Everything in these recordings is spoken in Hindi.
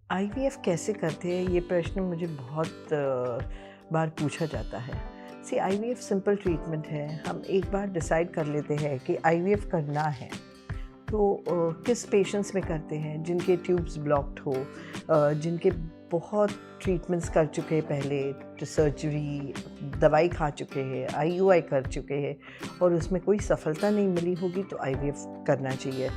आईवीएफ कैसे करते हैं, ये प्रश्न मुझे बहुत बार पूछा जाता है। आईवीएफ सिंपल ट्रीटमेंट है। हम एक बार डिसाइड कर लेते हैं कि आईवीएफ करना है तो किस पेशेंट्स में करते हैं जिनके ट्यूब्स ब्लॉक्ड हो, जिनके बहुत ट्रीटमेंट्स कर चुके हैं, पहले सर्जरी, दवाई खा चुके हैं, आईयूआई कर चुके हैं और उसमें कोई सफलता नहीं मिली होगी तो आईवीएफ करना चाहिए।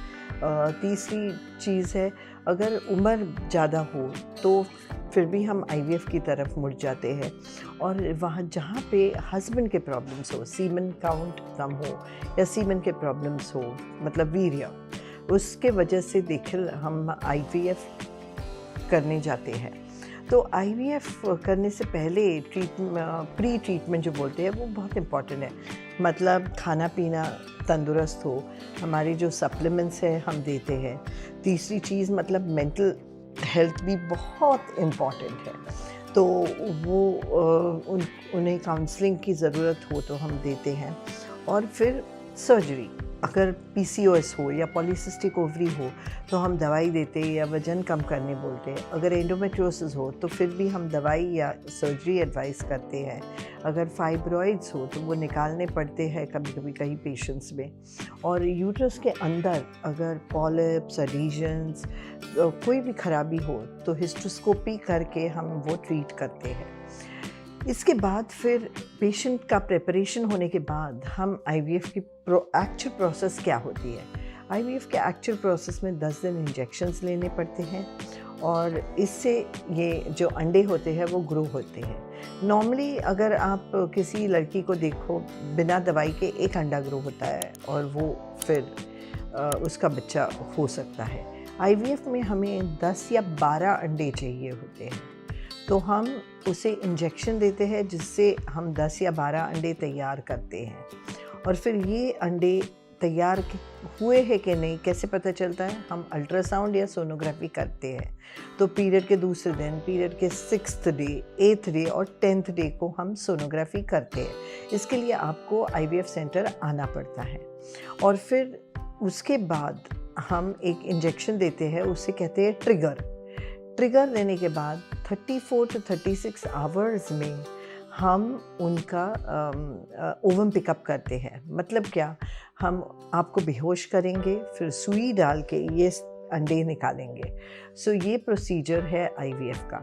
तीसरी चीज़ है, अगर उम्र ज़्यादा हो तो फिर भी हम आईवीएफ की तरफ मुड़ जाते हैं और वहाँ जहाँ पे हस्बैंड के प्रॉब्लम्स हो, सीमन काउंट कम हो या सीमन के प्रॉब्लम्स हो, मतलब वीर्य, उसके वजह से देखिए हम आईवीएफ करने जाते हैं। तो आईवीएफ करने से पहले प्री ट्रीटमेंट जो बोलते हैं वो बहुत इम्पॉर्टेंट है। मतलब खाना पीना तंदुरुस्त हो, हमारे जो सप्लीमेंट्स हैं हम देते हैं। तीसरी चीज़ मतलब मेंटल हेल्थ भी बहुत इम्पॉर्टेंट है, तो वो उन्हें काउंसलिंग की ज़रूरत हो तो हम देते हैं। और फिर सर्जरी, अगर पीसीओएस हो या पॉलीसिस्टिक ओवरी हो तो हम दवाई देते हैं या वज़न कम करने बोलते हैं। अगर एंडोमेट्रियोसिस हो तो फिर भी हम दवाई या सर्जरी एडवाइस करते हैं। अगर फाइब्रॉइड्स हो तो वो निकालने पड़ते हैं कभी कभी कई पेशेंट्स में। और यूट्रस के अंदर अगर पॉलिप्स, एडिशंस, कोई भी खराबी हो तो हिस्टोस्कोपी करके हम वो ट्रीट करते हैं। इसके बाद फिर पेशेंट का प्रिपरेशन होने के बाद हम आईवीएफ की एक्चुअल प्रोसेस क्या होती है। आईवीएफ के एक्चुअल प्रोसेस में 10 दिन इंजेक्शन्स लेने पड़ते हैं और इससे ये जो अंडे होते हैं वो ग्रो होते हैं। नॉर्मली अगर आप किसी लड़की को देखो, बिना दवाई के एक अंडा ग्रो होता है और वो फिर उसका बच्चा हो सकता है। आईवीएफ में हमें 10 या 12 अंडे चाहिए होते हैं, तो हम उसे इंजेक्शन देते हैं जिससे हम 10 या 12 अंडे तैयार करते हैं। और फिर ये अंडे तैयार हुए हैं कि नहीं कैसे पता चलता है? हम अल्ट्रासाउंड या सोनोग्राफी करते हैं। तो पीरियड के दूसरे दिन, पीरियड के 6th डे, 8th डे और 10th डे को हम सोनोग्राफी करते हैं। इसके लिए आपको आईवीएफ सेंटर आना पड़ता है। और फिर उसके बाद हम एक इंजेक्शन देते हैं, उसे कहते हैं ट्रिगर देने के बाद 34 to 36 आवर्स में हम उनका ओवम पिकअप करते हैं। मतलब क्या, हम आपको बेहोश करेंगे, फिर सुई डाल के ये अंडे निकालेंगे। सो ये प्रोसीजर है आईवीएफ का।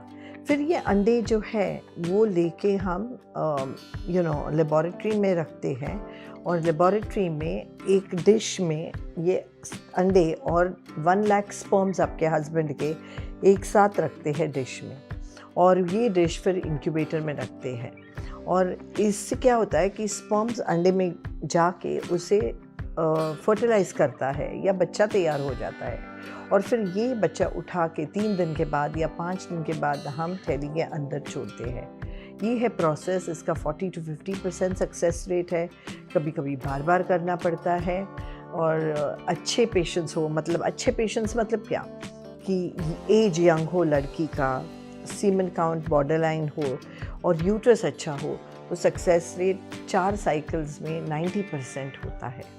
फिर ये अंडे जो है वो लेके हम लेबॉरेटरी में रखते हैं और लेबॉरेटरी में एक डिश में ये अंडे और 1 लाख स्पर्म्स आपके हस्बैंड के एक साथ रखते हैं डिश में, और ये डिश फिर इंक्यूबेटर में रखते हैं। और इससे क्या होता है कि स्पर्म्स अंडे में जाके उसे फर्टिलाइज़ करता है या बच्चा तैयार हो जाता है। और फिर ये बच्चा उठा के 3 दिन के बाद या 5 दिन के बाद हम थैली के अंदर छोड़ते हैं। ये है प्रोसेस। इसका 40 to 50% सक्सेस रेट है। कभी कभी बार बार करना पड़ता है। और अच्छे पेशेंट्स हो, मतलब अच्छे पेशेंट्स मतलब क्या कि एज यंग हो, लड़की का सीमन काउंट बॉर्डरलाइन हो और यूट्रस अच्छा हो, तो सक्सेस रेट 4 साइकिल्स में 90% होता है।